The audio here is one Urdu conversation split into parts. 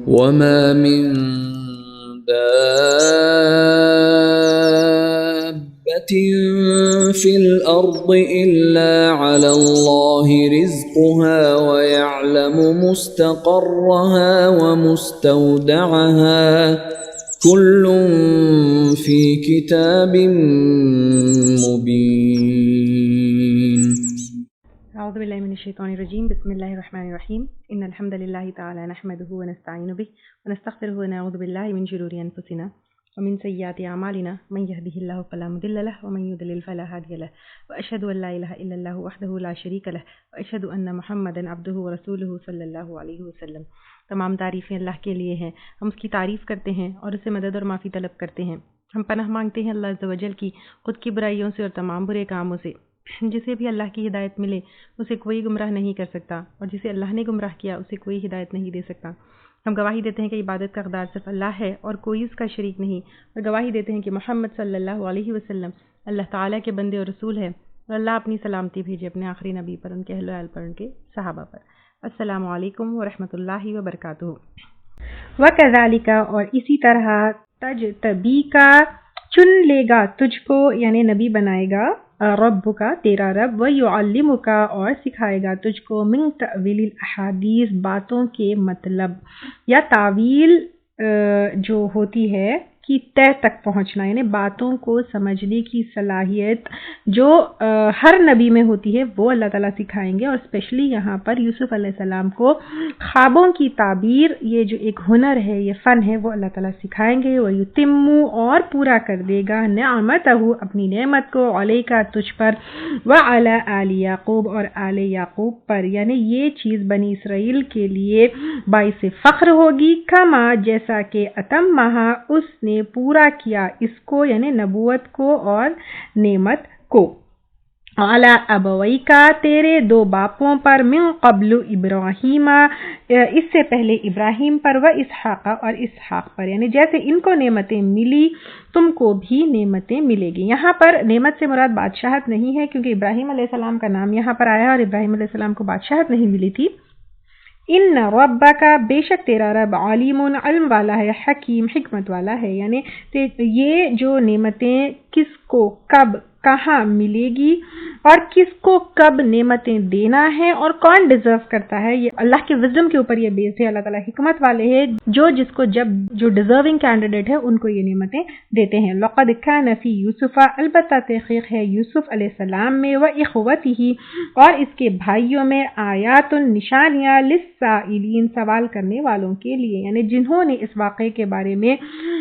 وما من دابة في الأرض إلا على الله رزقها ويعلم مستقرها ومستودعها كل في كتاب مبين. اعوذ باللہ من الشیطان الرجیم، بسم اللہ الرحمن الرحیم، ان الحمد للہ تعالی نحمده ونستعین به ونستغفره ونعوذ باللہ من شرور انفسنا ومن سیئات اعمالنا، من يهده الله فلا مضل له ومن يضلل فلا هادي له، واشهد ان لا الہ الا اللہ وحدہ لا شریک له، واشهد ان محمدا عبدہ ورسولہ صلی اللہ علیہ وسلم۔ تمام تعریفیں اللہ کے لیے ہیں، ہم اس کی تعریف کرتے ہیں اور اس سے مدد اور معافی طلب کرتے ہیں۔ ہم پناہ مانگتے ہیں اللہ عز و جل کی خود کی برائیوں سے اور تمام برے کاموں سے۔ جسے بھی اللہ کی ہدایت ملے اسے کوئی گمراہ نہیں کر سکتا، اور جسے اللہ نے گمراہ کیا اسے کوئی ہدایت نہیں دے سکتا۔ ہم گواہی دیتے ہیں کہ عبادت کا حقدار صرف اللہ ہے اور کوئی اس کا شریک نہیں، اور گواہی دیتے ہیں کہ محمد صلی اللہ علیہ وسلم اللہ تعالیٰ کے بندے اور رسول ہے، اور اللہ اپنی سلامتی بھیجے اپنے آخری نبی پر، ان کے اہل و عیال پر، ان کے صحابہ پر۔ السلام علیکم ورحمۃ اللہ وبرکاتہ۔ وَكَذَلِكَ، اور اسی طرح تجتبیک، چن لے گا تجھ کو، یعنی نبی بنائے گا رب کا، تیرا رب، وَيُعَلِّمُكَ، اور سکھائے گا تجھ کو، من تأویل الاحادیث، باتوں کے مطلب یا تعویل جو ہوتی ہے کی تہ تک پہنچنا، یعنی باتوں کو سمجھنے کی صلاحیت جو ہر نبی میں ہوتی ہے وہ اللہ تعالیٰ سکھائیں گے۔ اور اسپیشلی یہاں پر یوسف علیہ السلام کو خوابوں کی تعبیر، یہ جو ایک ہنر ہے، یہ فن ہے، وہ اللہ تعالیٰ سکھائیں گے۔ وَيُتِمُّ، اور پورا کر دے گا، نعمتہ، اپنی نعمت کو، علیک، تجھ پر، وعلی آل یعقوب، اور آل یعقوب پر، یعنی یہ چیز بنی اسرائیل کے لیے باعث فخر ہوگی، کما، جیسا کہ اتمہا، اس نے پورا کیا اس کو، یعنی نبوت کو اور نعمت کو، علی ابویکا، تیرے دو باپوں پر، من قبل ابراہیم، اس سے پہلے ابراہیم پر، و اسحاق، اور اسحاق پر، یعنی جیسے ان کو نعمتیں ملی تم کو بھی نعمتیں ملے گی۔ یہاں پر نعمت سے مراد بادشاہت نہیں ہے، کیونکہ ابراہیم علیہ السلام کا نام یہاں پر آیا اور ابراہیم علیہ السلام کو بادشاہت نہیں ملی تھی۔ ان ربک، بے شک تیرا رب، علیم، علم والا ہے، حکیم، حکمت والا ہے، یعنی یہ جو نعمتیں کس کو کب کہاں ملے گی اور کس کو کب نعمتیں دینا ہے اور کون ڈیزرو کرتا ہے، یہ اللہ کے وزڈم کے اوپر یہ بیسڈ ہے۔ اللہ تعالیٰ حکمت والے ہیں، جو جس کو جب جو ڈیزرونگ کینڈیڈیٹ ہے ان کو یہ نعمتیں دیتے ہیں۔ لقد کان فی یوسف، البتہ تحقیق ہے یوسف علیہ السلام میں، و اخوتہ، اور اس کے بھائیوں میں، آیات، نشانیاں، للسائلین، سوال کرنے والوں کے لیے، یعنی جنہوں نے اس واقعے کے بارے میں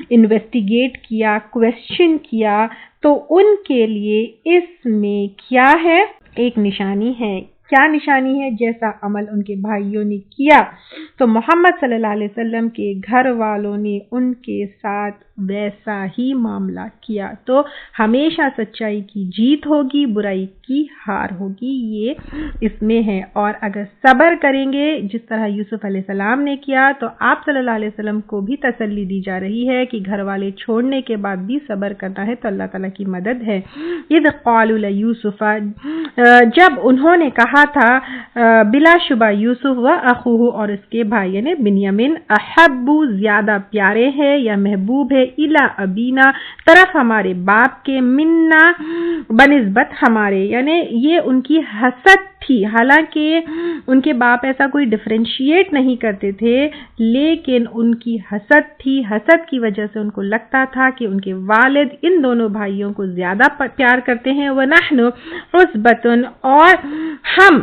انویسٹیگیٹ کیا، کویسچن کیا، تو ان کے لیے اس میں کیا ہے، ایک نشانی ہے۔ کیا نشانی ہے؟ جیسا عمل ان کے بھائیوں نے کیا تو محمد صلی اللہ علیہ وسلم کے گھر والوں نے ان کے ساتھ ویسا ہی معاملہ کیا، تو ہمیشہ سچائی کی جیت ہوگی، برائی کی ہار ہوگی، یہ اس میں ہے۔ اور اگر صبر کریں گے جس طرح یوسف علیہ السلام نے کیا، تو آپ صلی اللہ علیہ وسلم کو بھی تسلی دی جا رہی ہے کہ گھر والے چھوڑنے کے بعد بھی صبر کرنا ہے تو اللہ تعالیٰ کی مدد ہے۔ اذ قالوا لیوسف، جب انہوں نے کہا تھا بلا شبہ یوسف، و اخوہ، اور اس کے بھائی یعنی بنیامین، احب، زیادہ پیارے ہے یا محبوب ہے، الی ابینا، طرف ہمارے باپ کے، منا، بنسبت ہمارے، یعنی یہ ان کی حسد تھی، حالانکہ ان کے باپ ایسا کوئی ڈفرینشیٹ نہیں کرتے تھے، لیکن ان کی حسد تھی۔ حسد کی وجہ سے ان کو لگتا تھا کہ ان کے والد ان دونوں بھائیوں کو زیادہ پیار کرتے ہیں۔ وَنَحْنُ عُصْبَةٌ، اور ہم،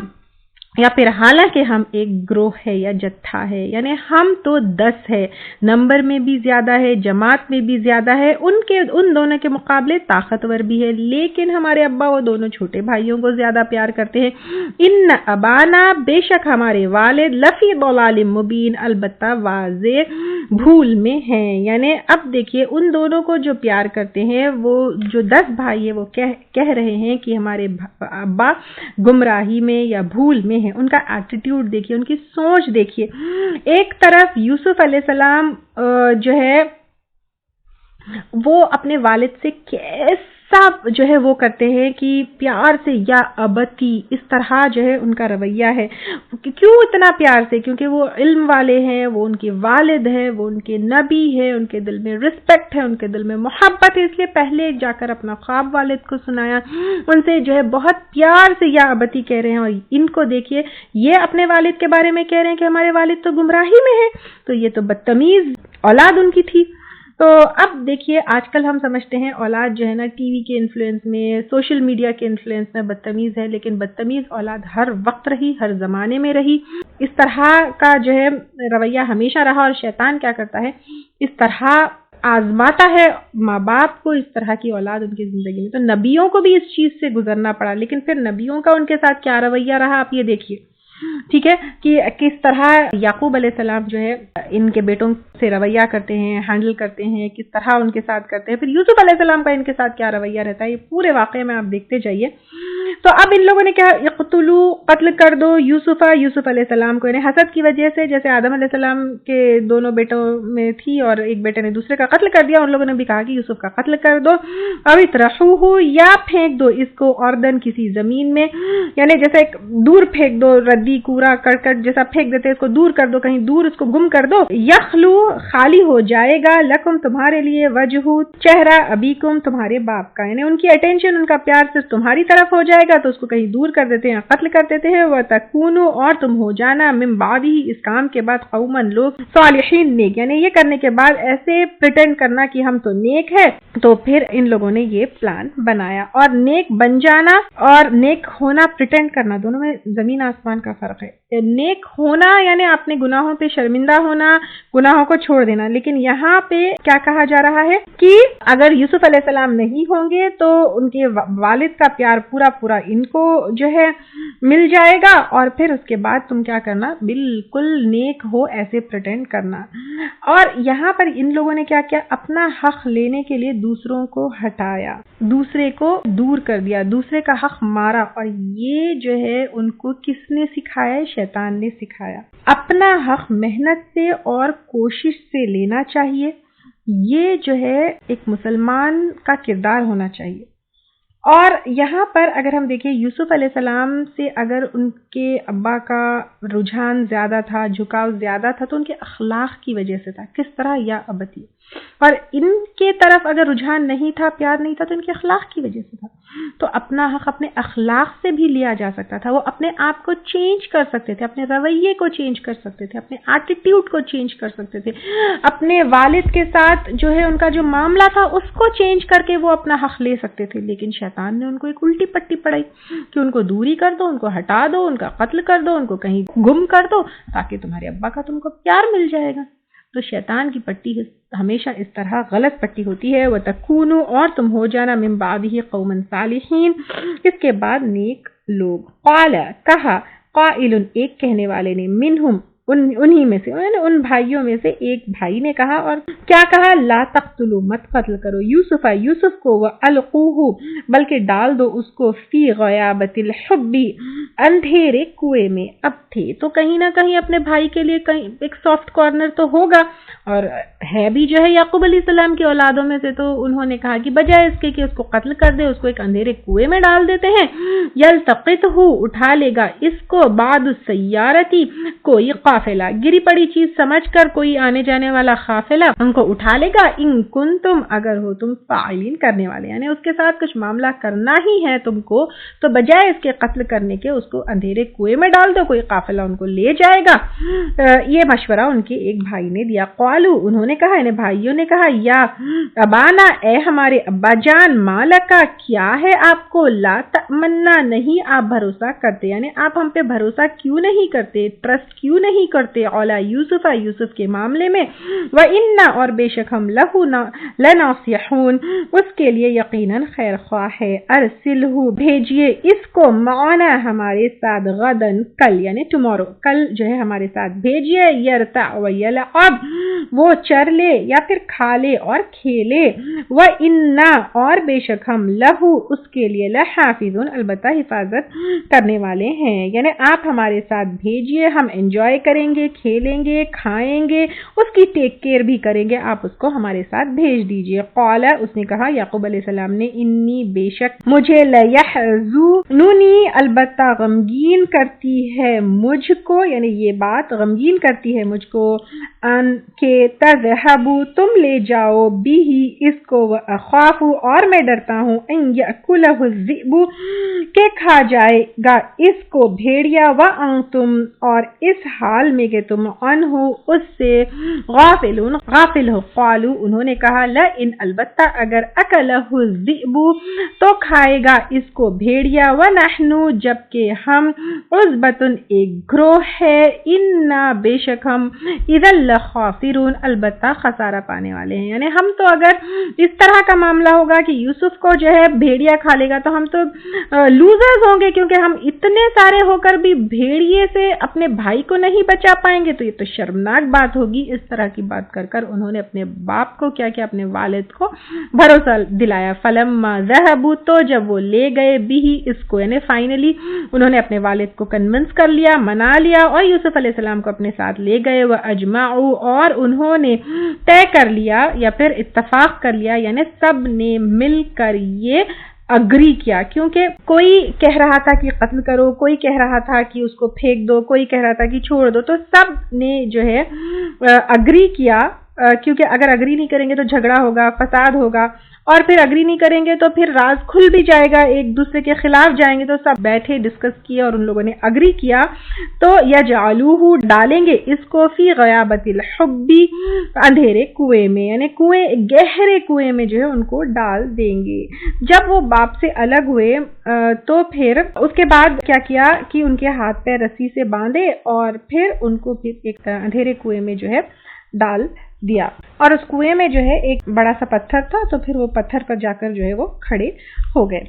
یا پھر حالانکہ ہم ایک گروہ ہے یا جتھا ہے، یعنی ہم تو 10 ہے، نمبر میں بھی زیادہ ہے، جماعت میں بھی زیادہ ہے، ان دونوں کے مقابلے طاقتور بھی ہے، لیکن ہمارے ابا وہ دونوں چھوٹے بھائیوں کو زیادہ پیار کرتے ہیں۔ ان ابانا، بے شک ہمارے والد، لفی ضلال مبین، البتہ واضح بھول میں ہیں۔ یعنی اب دیکھیے ان دونوں کو جو پیار کرتے ہیں، وہ جو 10 بھائی ہے وہ کہہ رہے ہیں کہ ہمارے ابا گمراہی میں یا بھول میں، ان کا ایٹیٹیوڈ دیکھیے، ان کی سوچ دیکھیے۔ ایک طرف یوسف علیہ السلام جو ہے وہ اپنے والد سے کیسے سب جو ہے وہ کرتے ہیں کہ پیار سے یا ابتی اس طرح جو ہے ان کا رویہ ہے. کیوں اتنا پیار سے؟ کیونکہ وہ علم والے ہیں، وہ ان کے والد ہیں، وہ ان کے نبی ہیں، ان کے دل میں رسپیکٹ ہے، ان کے دل میں محبت ہے، اس لیے پہلے جا کر اپنا خواب والد کو سنایا، ان سے جو ہے بہت پیار سے یا ابتی کہہ رہے ہیں. اور ان کو دیکھیے، یہ اپنے والد کے بارے میں کہہ رہے ہیں کہ ہمارے والد تو گمراہی میں ہے، تو یہ تو بدتمیز اولاد ان کی تھی. تو اب دیکھیے، آج کل ہم سمجھتے ہیں اولاد جو ہے نا ٹی وی کے انفلوئنس میں، سوشل میڈیا کے انفلوئنس میں بدتمیز ہے، لیکن بدتمیز اولاد ہر وقت رہی، ہر زمانے میں رہی. اس طرح کا جو ہے رویہ ہمیشہ رہا. اور شیطان کیا کرتا ہے، اس طرح آزماتا ہے ماں باپ کو، اس طرح کی اولاد ان کی زندگی میں. تو نبیوں کو بھی اس چیز سے گزرنا پڑا، لیکن پھر نبیوں کا ان کے ساتھ کیا رویہ رہا آپ یہ دیکھیے. ٹھیک ہے کہ کس طرح یعقوب علیہ السلام جو ہے ان کے بیٹوں سے رویہ کرتے ہیں، ہینڈل کرتے ہیں، کس طرح ان کے ساتھ کرتے ہیں. پھر یوسف علیہ السلام کا ان کے ساتھ کیا رویہ رہتا ہے، یہ پورے واقعے میں آپ دیکھتے جائیے. تو اب ان لوگوں نے کیا، اقتلوا، قتل کر دو یوسف علیہ السلام کو. یعنی حسد کی وجہ سے، جیسے آدم علیہ السلام کے دونوں بیٹوں میں تھی اور ایک بیٹے نے دوسرے کا قتل کر دیا، ان لوگوں نے بھی کہا کہ یوسف کا قتل کر دو. اب اطرحوہ، یا پھینک دو اس کو اردن، کسی زمین میں، یعنی جیسے دور پھینک دو، ردی کوڑا کرکٹ جیسا پھینک دیتے، اس کو دور کر دو، کہیں دور اس کو گم کر دو. یخلو، خالی ہو جائے گا، لکم، تمہارے لیے، وجہ، چہرہ، ابیکم، تمہارے باپ کا. یعنی ان کی اٹینشن، ان کا پیار صرف تمہاری طرف ہو جائے گا، تو اس کو کہیں دور کر دیتے ہیں، قتل کر دیتے ہیں. وتکونوا، اور تم ہو جانا، من بعدہ، اس کام کے بعد، قوما، لوگ، صالحین، نیک. یعنی یہ کرنے کے بعد ایسے پریٹینڈ کرنا کہ ہم تو نیک ہے. تو پھر ان لوگوں نے یہ پلان بنایا. اور نیک بن جانا اور نیک ہونا، پریٹینڈ کرنا، دونوں میں زمین آسمان کا فرق ہے. نیک ہونا یعنی اپنے گناہوں پہ شرمندہ ہونا، گناہوں کو چھوڑ دینا. لیکن یہاں پہ کیا کہا جا رہا ہے کہ اگر یوسف علیہ السلام نہیں ہوں گے تو ان کے والد کا پیار پورا پورا ان کو جو ہے مل جائے گا، اور پھر اس کے بعد تم کیا کرنا، بالکل نیک ہو ایسے پریٹینڈ کرنا. اور یہاں پر ان لوگوں نے کیا کیا، اپنا حق لینے کے لیے دوسروں کو ہٹایا، دوسرے کو دور کر دیا، دوسرے کا حق مارا. اور یہ جو ہے ان کو کس نے سکھایا، شیطان نے سکھایا. اپنا حق محنت سے اور کوشش سے لینا چاہیے. یہ جو ہے ایک مسلمان کا کردار ہونا چاہیے. اور یہاں پر اگر ہم دیکھیں یوسف علیہ السلام سے اگر ان کے ابا کا رجحان زیادہ تھا، جھکاؤ زیادہ تھا، تو ان کے اخلاق کی وجہ سے تھا. کس طرح، یا ابتی. اور ان کے طرف اگر رجحان نہیں تھا، پیار نہیں تھا، تو ان کے اخلاق کی وجہ سے تھا. تو اپنا حق اپنے اخلاق سے بھی لیا جا سکتا تھا. وہ اپنے آپ کو چینج کر سکتے تھے، اپنے رویے کو چینج کر سکتے تھے، اپنے ایٹیٹیوڈ کو چینج کر سکتے تھے، اپنے والد کے ساتھ جو ہے ان کا جو معاملہ تھا اس کو چینج کر کے وہ اپنا حق لے سکتے تھے. لیکن شیطان نے ان کو ایک الٹی پٹی پڑائی کہ ان کو دوری کر دو، ان کو ہٹا دو، ان کا قتل کر دو، ان کو کہیں گم کر دو، تاکہ تمہارے ابا کا تم کو پیار مل جائے گا. تو شیطان کی پٹی ہمیشہ اس طرح غلط پٹی ہوتی ہے. وَتَكُونُوا، اور تم ہو جانا، مِن بَعْدِهِ قَوْمًا صَالِحِينَ، اس کے بعد نیک لوگ. قَالَ، کہا، قَائِلٌ، ایک کہنے والے نے، مِنْهُمْ، انہی میں سے، یعنی ان بھائیوں میں سے ایک بھائی نے کہا. اور کیا کہا، لا تقتلوا، مت قتل کرو، یوسف کو، وَأَلْقُوهُ، بلکہ ڈال دو اس کو، فی غیابت الحب، اندھیرے کنویں میں. اب تھے تو کہیں نہ کہیں اپنے بھائی کے لیے کہیں ایک سافٹ کارنر تو ہوگا، اور ہے بھی جو ہے یعقوب علیہ السلام کی اولادوں میں سے. تو انہوں نے کہا کہ بجائے اس کے کہ اس کو قتل کر دے، اس کو ایک اندھیرے کنویں میں ڈال دیتے ہیں. یلتقطہ، اٹھا لے گا اس کو، بعد السیارتی، کوئی قافلہ، گری پڑی چیز سمجھ کر کوئی آنے جانے والا قافلہ ان کو اٹھا لے گا. ان کنتم، اگر ہو تم، فاعلین، کرنے والے، یعنی اس کے ساتھ کچھ معاملہ کرنا ہی ہے تم کو، تو بجائے اس کے قتل کرنے کے اس کو اندھیرے کنویں میں ڈال دو، کوئی قافلہ ان کو لے جائے گا. یہ مشورہ ان کے ایک بھائی نے دیا. قالو، انہوں نے کہا، انہیں بھائیوں نے کہا، یا ابانا، اے ہمارے ابا جان، مالکا، کیا ہے آپ کو، لا تأمنا، نہیں آپ بھروسہ کرتے، یعنی آپ ہم پہ بھروسہ کیوں نہیں کرتے، ٹرسٹ کیوں نہیں کرتے، اولا یوسف کے معاملے میں، وَإِنَّا، اور بے شک ہم، لَهُ لَنَاصِحُونَ، اس کے لیے یقیناً خیر خواہ ہے. ارسلہ، بھیجیے اس کو، معنا، ہمارے ساتھ، غدن، کل، یعنی ٹمورو، کل جو ہے ہمارے ساتھ بھیجیے. یرتع ویلعب، وہ چر لے یا پھر کھا لے اور کھیلے، وَإِنَّا اور بے شک ہم لہو اس کے لیے لحافظون البتہ حفاظت کرنے والے ہیں، یعنی آپ ہمارے ساتھ بھیجیے، ہم انجوائے کریں گے، کھیلیں گے، کھائیں گے، اس کی ٹیک کیئر بھی کریں گے، آپ اس کو ہمارے ساتھ بھیج دیجیے۔ قال اس نے کہا یعقوب علیہ السلام نے انی بے شک مجھے لیحزننی البتہ غمگین کرتی ہے مجھ کو، یعنی یہ بات غمگین کرتی ہے مجھ کو، ان کہ تذہبوا تم لے جاؤ بھی اس کو، واخاف اور میں ڈرتا ہوں ان یاکلہ الذئب کہ کھا جائے گا اس کو بھیڑیا، وانتم اور اس حال میں کہ تم عنہ اس سے غافل ہو۔ قالوا انہوں نے کہا لئن البتہ اگر اکلہ الذئب تو کھائے گا اس کو بھیڑیا، ونحن جبکہ ہم عصبۃ ایک گروہ ہے، انا بے شک ہم اذا لخاسرون البتہ خسارہ پانے والے ہیں، یعنی ہم تو اگر اس طرح کا معاملہ ہوگا کہ یوسف کو جو ہے بھیڑیا کھا لے گا تو ہم تو لوزرز ہوں گے، کیونکہ ہم اتنے سارے ہو کر بھی بھیڑیے سے اپنے بھائی کو نہیں بچا پائیں گے، تو یہ تو شرمناک بات ہوگی۔ اس طرح کی بات کر کر انہوں نے اپنے باپ کو کیا کیا، اپنے والد کو بھروسہ دلایا۔ فلما ذهبوا تو جب وہ لے گئے بھی اس کو، یعنی فائنلی انہوں نے اپنے والد کو کنونس کر لیا، منا لیا، اور یوسف علیہ السلام کو اپنے ساتھ لے گئے، واجمعوا اور انہوں نے طے کر لیا یا پھر اتفاق کر لیا، یعنی سب نے مل کر یہ اگری کیا، کیونکہ کوئی کہہ رہا تھا کہ قتل کرو، کوئی کہہ رہا تھا کہ اس کو پھینک دو، کوئی کہہ رہا تھا کہ چھوڑ دو، تو سب نے جو ہے اگری کیا، کیونکہ اگر اگری نہیں کریں گے تو جھگڑا ہوگا، فساد ہوگا، اور پھر اگری نہیں کریں گے تو پھر راز کھل بھی جائے گا، ایک دوسرے کے خلاف جائیں گے، تو سب بیٹھے ڈسکس کیے اور ان لوگوں نے اگری کیا، تو یجعلوہ ڈالیں گے اس کو فی غیابت الحب اندھیرے کنویں میں، یعنی کنویں گہرے کنویں میں جو ہے ان کو ڈال دیں گے۔ جب وہ باپ سے الگ ہوئے تو پھر اس کے بعد کیا کیا کہ ان کے ہاتھ پیر رسی سے باندھے اور پھر ان کو پھر ایک اندھیرے کنویں میں جو ہے ڈال دیا، اور اس کنویں میں جو ہے ایک بڑا سا پتھر تھا، تو پھر وہ پتھر پر جا کر جو ہے وہ کھڑے ہو گئے۔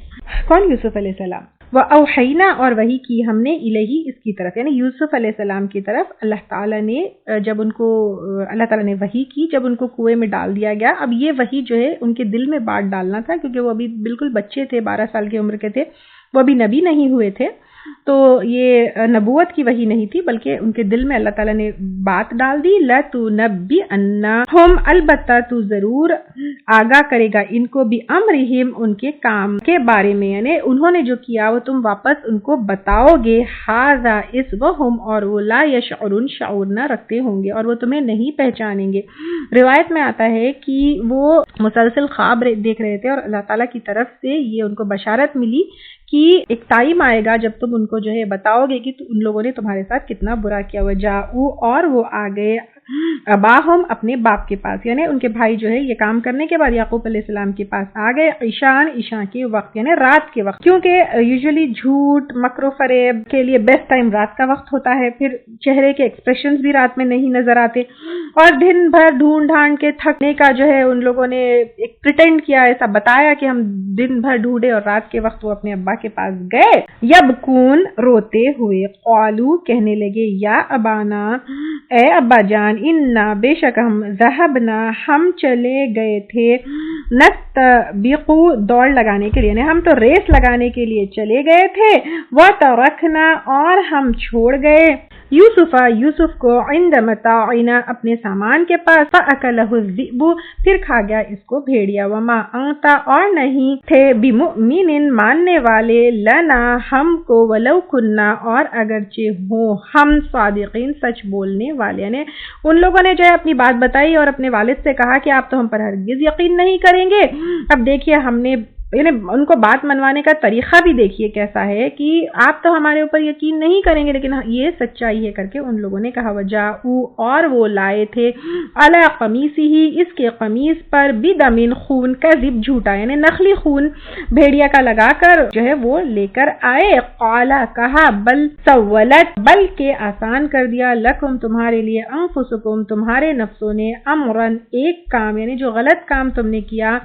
کون؟ یوسف علیہ السلام۔ وَأَوْحَيْنَا اور وحی کی ہم نے الیہ اس کی طرف، یعنی یوسف علیہ السلام کی طرف اللہ تعالیٰ نے جب ان کو اللہ تعالیٰ نے وحی کی، جب ان کو کنویں میں ڈال دیا گیا۔ اب یہ وحی جو ہے ان کے دل میں بات ڈالنا تھا، کیونکہ وہ ابھی بالکل بچے تھے، 12 سال کی عمر کے تھے، وہ ابھی نبی نہیں ہوئے تھے، تو یہ نبوت کی وحی نہیں تھی، بلکہ ان کے دل میں اللہ تعالیٰ نے بات ڈال دی۔ لَتُنَبِّئَنَّهُمْ البتہ تو ضرور آگاہ کرے گا ان کو، بِأَمْرِهِمْ ان کے کام کے بارے میں، یعنی انہوں نے جو کیا وہ تم واپس ان کو بتاؤ گے۔ ہذا اس وہم اور وہ لا یشعرون شعور نہ رکھتے ہوں گے اور وہ تمہیں نہیں پہچانیں گے۔ روایت میں آتا ہے کہ وہ مسلسل خواب دیکھ رہے تھے اور اللہ تعالیٰ کی طرف سے یہ ان کو بشارت ملی کہ ایک ٹائم آئے گا جب تم ان کو جو ہے بتاؤ گے کہ ان لوگوں نے تمہارے ساتھ کتنا برا کیا ہوا۔ جاؤ اور وہ آ گئے اباہم اپنے باپ کے پاس، یعنی ان کے بھائی جو ہے یہ کام کرنے کے بعد یعقوب علیہ السلام کے پاس آ گئے، عشاء کے وقت، یعنی رات کے وقت، کیونکہ یوزلی جھوٹ مکر و فریب کے لیے بیسٹ ٹائم رات کا وقت ہوتا ہے، پھر چہرے کے ایکسپریشنز بھی رات میں نہیں نظر آتے، اور دن بھر ڈھونڈ ڈھانڈ کے تھکنے کا جو ہے ان لوگوں نے ایک پریٹینڈ کیا، ایسا بتایا کہ ہم دن بھر ڈھونڈے، اور رات کے وقت وہ اپنے ابا کے پاس گئے، یبکون روتے ہوئے، قالو کہنے لگے، یا ابانا اے ابا جان، انا بے شک ہم ذہبنا ہم چلے گئے تھے، نستبقو دوڑ لگانے کے لیے، یعنی ہم تو ریس لگانے کے لیے چلے گئے تھے، وترکنا اور ہم چھوڑ گئے یوسف کو عند متاعنا اپنے سامان کے پاس، فاکلہ الذئب پھر کھا گیا اس کو بھیڑیا، وما انت اور نہیں تھے بمؤمن ماننے والے، لنا ہم کو، ولو کننا اور اگرچہ ہوں ہم، صادقین سچ بولنے والے، یعنی ان لوگوں نے جو ہے اپنی بات بتائی اور اپنے والد سے کہا کہ آپ تو ہم پر ہرگز یقین نہیں کریں گے۔ اب دیکھیے ہم نے یعنی ان کو بات منوانے کا طریقہ بھی دیکھیے کیسا ہے کہ آپ تو ہمارے اوپر یقین نہیں کریں گے، لیکن یہ سچائی ہے کر کے ان لوگوں نے کہا، وجاؤ اور وہ لائے تھے، علی قمیصہ اس کے قمیص پر، بدم خون، کذب جھوٹا، یعنی نقلی خون بھیڑیا کا لگا کر جو ہے وہ لے کر آئے، قالا کہا، بل سولت بلکہ آسان کر دیا، لکم تمہارے لیے، انفسکم تمہارے نفسوں نے، امرن ایک کام، یعنی جو غلط کام تم نے کیا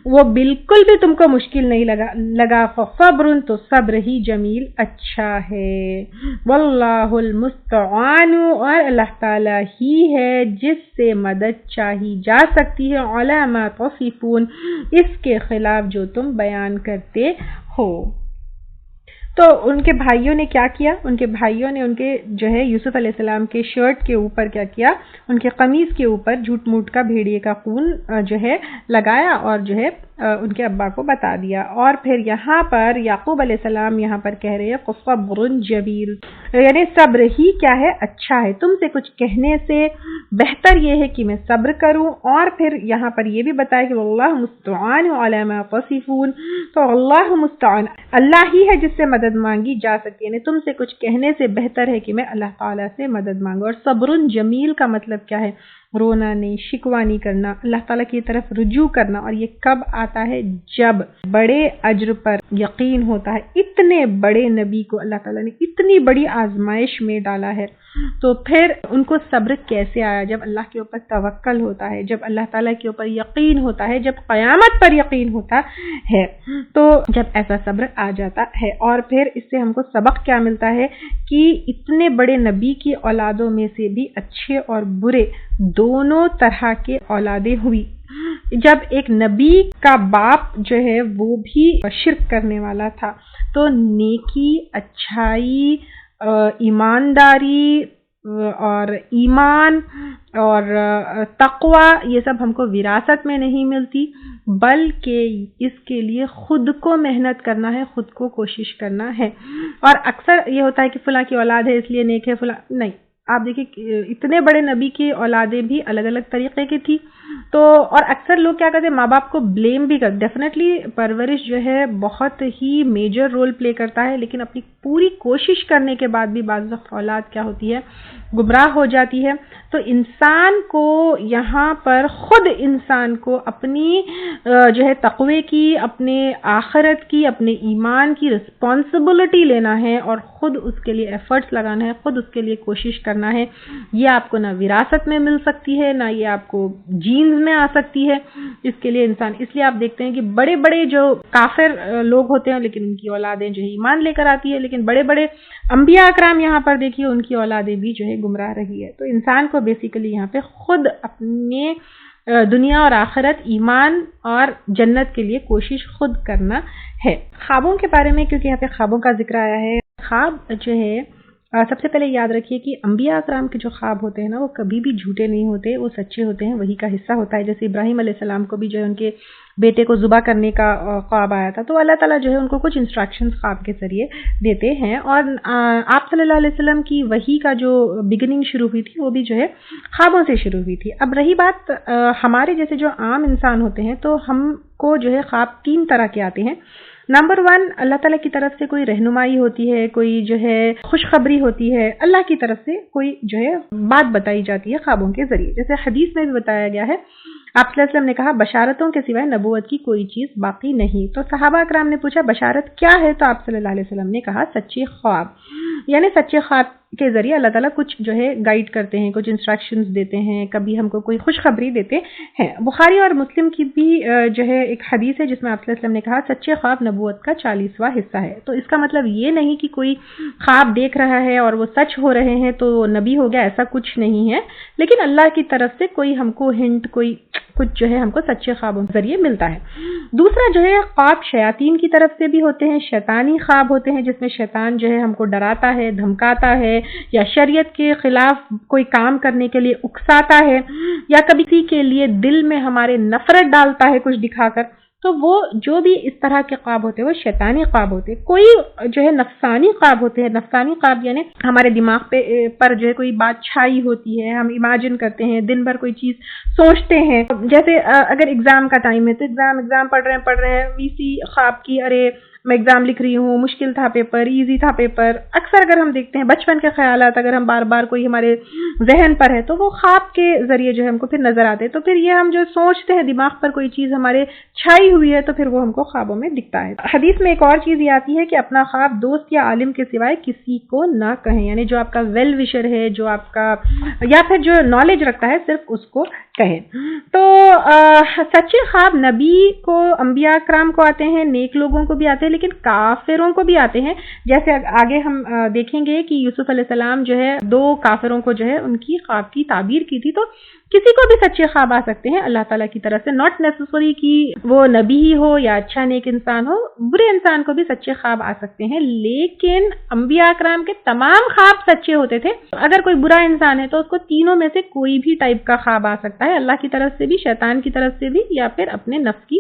وہ بالکل بھی تم کو مشکل نہیں لگا فصبر تو صبر ہی جمیل اچھا ہے. واللہ المستعان اور اللہ تعالیٰ ہی ہے جس سے مدد چاہی جا سکتی ہے علی ما تصفون اس کے خلاف جو تم بیان کرتے ہو. تو ان کے بھائیوں نے کیا کیا؟ ان کے بھائیوں نے ان کے جو ہے یوسف علیہ السلام کے شرٹ کے اوپر کیا کیا؟ ان کے قمیص کے اوپر جھوٹ موٹ کا بھیڑیے کا خون جو ہے لگایا اور جو ہے ان کے ابا کو بتا دیا. اور پھر یہاں پر یعقوب علیہ السلام یہاں پر کہہ رہے ہیں صبر جمیل، یعنی صبر ہی کیا ہے؟ اچھا ہے. تم سے کچھ کہنے سے بہتر یہ ہے کہ میں صبر کروں. اور پھر یہاں پر یہ بھی بتایا کہ واللہ مستعان علی ما تصفون، تو اللہ مستعان اللہ ہی ہے جس سے مدد مانگی جا سکتی ہے. یعنی تم سے کچھ کہنے سے بہتر ہے کہ میں اللہ تعالیٰ سے مدد مانگوں. اور صبر جمیل کا مطلب کیا ہے؟ رونا نہیں، شکوہ نہیں کرنا، اللہ تعالیٰ کی طرف رجوع کرنا. اور یہ کب آتا ہے؟ جب بڑے اجر پر یقین ہوتا ہے. اتنے بڑے نبی کو اللہ تعالیٰ نے اتنی بڑی آزمائش میں ڈالا ہے، تو پھر ان کو صبر کیسے آیا؟ جب اللہ کے اوپر توکل ہوتا ہے، جب اللہ تعالیٰ کے اوپر یقین ہوتا ہے، جب قیامت پر یقین ہوتا ہے، تو جب ایسا صبر آ جاتا ہے. اور پھر اس سے ہم کو سبق کیا ملتا ہے کہ اتنے بڑے نبی کی اولادوں میں سے بھی اچھے اور برے دونوں طرح کے اولادیں ہوئی. جب ایک نبی کا باپ جو ہے وہ بھی شرک کرنے والا تھا، تو نیکی، اچھائی، ایمانداری اور ایمان اور تقوی یہ سب ہم کو وراثت میں نہیں ملتی، بلکہ اس کے لیے خود کو محنت کرنا ہے، خود کو کوشش کرنا ہے. اور اکثر یہ ہوتا ہے کہ فلاں کی اولاد ہے اس لیے نیک ہے، فلاں نہیں. آپ دیکھیں اتنے بڑے نبی کی اولادیں بھی الگ الگ طریقے کی تھی. تو اور اکثر لوگ کیا کرتے ہیں، ماں باپ کو بلیم بھی کرتے. ڈیفینیٹلی پرورش جو ہے بہت ہی میجر رول پلے کرتا ہے، لیکن اپنی پوری کوشش کرنے کے بعد بھی بعض وقت اولاد کیا ہوتی ہے، گمراہ ہو جاتی ہے. تو انسان کو یہاں پر خود انسان کو اپنی جو ہے تقوی کی، اپنے آخرت کی، اپنے ایمان کی رسپانسبلٹی لینا ہے اور خود اس کے لیے ایفرٹس لگانا ہے، خود اس کے لیے کوشش کرنا ہے. یہ آپ کو نہ وراثت میں مل سکتی ہے، نہ یہ آپ کو جینز میں آ سکتی ہے. اس کے لیے انسان، اس لیے آپ دیکھتے ہیں کہ بڑے بڑے جو کافر لوگ ہوتے ہیں لیکن ان کی اولادیں جو ہے ایمان لے کر آتی ہے، لیکن بڑے بڑے انبیاء اکرام یہاں پر دیکھیے ان کی اولادیں بھی جو ہے گمراہ رہی ہے. تو انسان کو بیسیکلی یہاں پہ خود اپنے دنیا اور آخرت، ایمان اور جنت کے لیے کوشش خود کرنا ہے. خوابوں کے بارے میں، کیونکہ یہاں پہ خوابوں کا ذکر آیا ہے، خواب جو ہے سب سے پہلے یاد رکھیے کہ انبیاء اکرام کے جو خواب ہوتے ہیں نا، وہ کبھی بھی جھوٹے نہیں ہوتے، وہ سچے ہوتے ہیں، وہی کا حصہ ہوتا ہے. جیسے ابراہیم علیہ السلام کو بھی جو ہے ان کے بیٹے کو ذبح کرنے کا خواب آیا تھا، تو اللہ تعالیٰ جو ہے ان کو کچھ انسٹرکشنز خواب کے ذریعے دیتے ہیں. اور آپ صلی اللہ علیہ وسلم کی وحی کا جو بگننگ شروع ہوئی تھی وہ بھی جو ہے خوابوں سے شروع ہوئی تھی. اب رہی بات ہمارے جیسے جو عام انسان ہوتے ہیں، تو ہم کو جو ہے خواب 3 طرح کے آتے ہیں. نمبر 1، اللہ تعالیٰ کی طرف سے کوئی رہنمائی ہوتی ہے، کوئی جو ہے خوشخبری ہوتی ہے، اللہ کی طرف سے کوئی جو ہے بات بتائی جاتی ہے خوابوں کے ذریعے. جیسے حدیث میں بھی بتایا گیا ہے، آپ صلی اللہ علیہ وسلم نے کہا بشارتوں کے سوائے نبوت کی کوئی چیز باقی نہیں. تو صحابہ اکرام نے پوچھا بشارت کیا ہے؟ تو آپ صلی اللہ علیہ وسلم نے کہا سچے خواب. یعنی سچے خواب کے ذریعے اللہ تعالیٰ کچھ جو ہے گائیڈ کرتے ہیں، کچھ انسٹرکشنز دیتے ہیں، کبھی ہم کو کوئی خوشخبری دیتے ہیں. بخاری اور مسلم کی بھی جو ہے ایک حدیث ہے جس میں آپ صلی اللہ علیہ وسلم نے کہا سچے خواب نبوت کا 40واں حصہ ہے. تو اس کا مطلب یہ نہیں کہ کوئی خواب دیکھ رہا ہے اور وہ سچ ہو رہے ہیں تو وہ نبی ہو گیا، ایسا کچھ نہیں ہے. لیکن اللہ کی طرف سے کوئی ہم کو ہنٹ، کوئی کچھ جو ہے ہم کو سچے خوابوں کے ذریعے ملتا ہے. دوسرا جو ہے خواب شیاطین کی طرف سے بھی ہوتے ہیں، شیطانی خواب ہوتے ہیں جس میں شیطان جو ہے ہم کو ڈراتا ہے، دھمکاتا ہے، یا شریعت کے خلاف کوئی کام کرنے کے لیے اکساتا ہے، یا کبھی کسی کے لیے دل میں ہمارے نفرت ڈالتا ہے کچھ دکھا کر. تو وہ جو بھی اس طرح کے خواب ہوتے ہیں وہ شیطانی خواب ہوتے ہیں. کوئی جو ہے نفسانی خواب ہوتے ہیں. نفسانی خواب یعنی ہمارے دماغ پر جو ہے کوئی بات چھائی ہوتی ہے، ہم امیجن کرتے ہیں، دن بھر کوئی چیز سوچتے ہیں. جیسے اگر ایگزام کا ٹائم ہے تو ایگزام پڑھ رہے ہیں وی سی خواب کی ارے میں ایگزام لکھ رہی ہوں، مشکل تھا پیپر، ایزی تھا پیپر. اکثر اگر ہم دیکھتے ہیں بچپن کے خیالات اگر ہم بار بار کوئی ہمارے ذہن پر ہے تو وہ خواب کے ذریعے جو ہے ہم کو پھر نظر آتے ہیں. تو پھر یہ ہم جو سوچتے ہیں دماغ پر کوئی چیز ہمارے چھائی ہوئی ہے تو پھر وہ ہم کو خوابوں میں دکھتا ہے. حدیث میں ایک اور چیز یہ آتی ہے کہ اپنا خواب دوست یا عالم کے سوائے کسی کو نہ کہیں، یعنی جو آپ کا ویل وشر ہے، جو آپ کا یا پھر جو نالج رکھتا ہے صرف اس کو کہیں. تو سچے خواب نبی کو، انبیاء کرام کو آتے ہیں، نیک لوگوں کو بھی آتے ہیں، لیکن کافروں کو بھی آتے ہیں. جیسے آگے ہم دیکھیں گے کہ یوسف علیہ السلام جو ہے 2 کافروں کو جو ہے ان کی خواب کی تعبیر کی تھی. تو کسی کو بھی سچے خواب آ سکتے ہیں اللہ تعالیٰ کی طرف سے، ناٹ نیسیسری کہ وہ نبی ہی ہو یا اچھا نیک انسان ہو، برے انسان کو بھی سچے خواب آ سکتے ہیں. لیکن انبیاء کرام کے تمام خواب سچے ہوتے تھے. اگر کوئی برا انسان ہے تو اس کو تینوں میں سے کوئی بھی ٹائپ کا خواب آ سکتا ہے، اللہ کی طرف سے بھی، شیطان کی طرف سے بھی، یا پھر اپنے نفس کی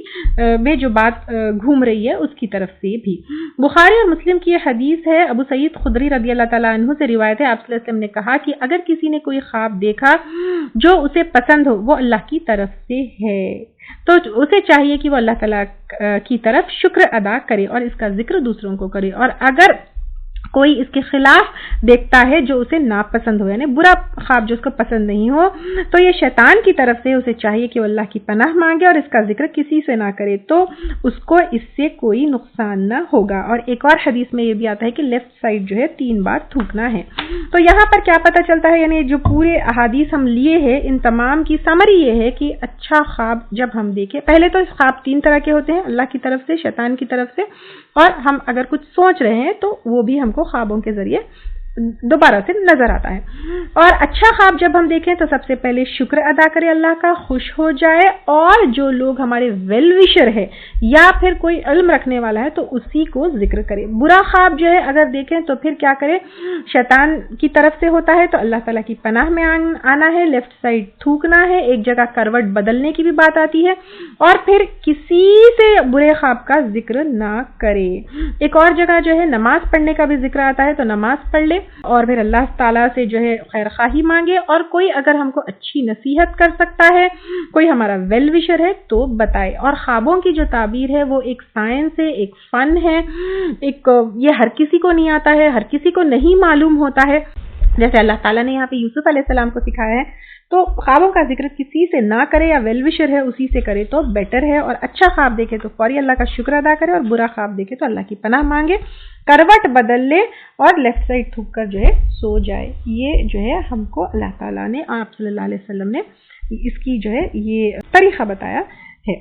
میں جو بات گھوم رہی ہے اس کی طرف سے بھی. بخاری اور مسلم کی یہ حدیث ہے، ابو سعید خدری رضی اللہ تعالیٰ عنہ سے روایت ہے، آپ صلی اللہ علیہ وسلم نے کہا کہ اگر کسی نے کوئی خواب دیکھا جو اسے پسند ہو وہ اللہ کی طرف سے ہے تو اسے چاہیے کہ وہ اللہ تعالیٰ کی طرف شکر ادا کرے اور اس کا ذکر دوسروں کو کرے. اور اگر کوئی اس کے خلاف دیکھتا ہے جو اسے ناپسند ہو، یعنی برا خواب جو اس کو پسند نہیں ہو، تو یہ شیطان کی طرف سے اسے چاہیے کہ وہ اللہ کی پناہ مانگے اور اس کا ذکر کسی سے نہ کرے تو اس کو اس سے کوئی نقصان نہ ہوگا. اور ایک اور حدیث میں یہ بھی آتا ہے کہ لیفٹ سائڈ جو ہے 3 بار تھوکنا ہے. تو یہاں پر کیا پتہ چلتا ہے، یعنی جو پورے احادیث ہم لیے ہیں ان تمام کی سمری یہ ہے کہ اچھا خواب جب ہم دیکھیں، پہلے تو خواب 3 طرح کے ہوتے ہیں، اللہ کی طرف سے، شیطان کی طرف سے، اور ہم اگر کچھ سوچ رہے ہیں تو وہ بھی ہم کو خوابوں کے ذریعے دوبارہ سے نظر آتا ہے. اور اچھا خواب جب ہم دیکھیں تو سب سے پہلے شکر ادا کرے اللہ کا، خوش ہو جائے، اور جو لوگ ہمارے ویل وشر ہے یا پھر کوئی علم رکھنے والا ہے تو اسی کو ذکر کرے. برا خواب جو ہے اگر دیکھیں تو پھر کیا کرے، شیطان کی طرف سے ہوتا ہے تو اللہ تعالیٰ کی پناہ میں آنا ہے، لیفٹ سائڈ تھوکنا ہے، ایک جگہ کروٹ بدلنے کی بھی بات آتی ہے، اور پھر کسی سے برے خواب کا ذکر نہ کرے. ایک اور جگہ جو ہے نماز پڑھنے کا بھی ذکر آتا ہے تو نماز پڑھ لے اور پھر اللہ تعالیٰ سے جو ہے خیر خواہی مانگے، اور کوئی اگر ہم کو اچھی نصیحت کر سکتا ہے، کوئی ہمارا ویل وشر ہے تو بتائے. اور خوابوں کی جو تعبیر ہے وہ ایک سائنس ہے، ایک فن ہے، یہ ہر کسی کو نہیں آتا ہے، ہر کسی کو نہیں معلوم ہوتا ہے. جیسے اللہ تعالیٰ نے یہاں پہ یوسف علیہ السلام کو سکھایا ہے تو خوابوں کا ذکر کسی سے نہ کرے، یا ویل وشر ہے اسی سے کرے تو بیٹر ہے. اور اچھا خواب دیکھے تو فوری اللہ کا شکر ادا کرے، اور برا خواب دیکھے تو اللہ کی پناہ مانگے، کروٹ بدل لے اور لیفٹ سائڈ تھوک کر جو ہے سو جائے. یہ جو ہے ہم کو اللہ تعالیٰ نے، آپ صلی اللہ علیہ وسلم نے اس کی جو ہے یہ طریقہ بتایا ہے.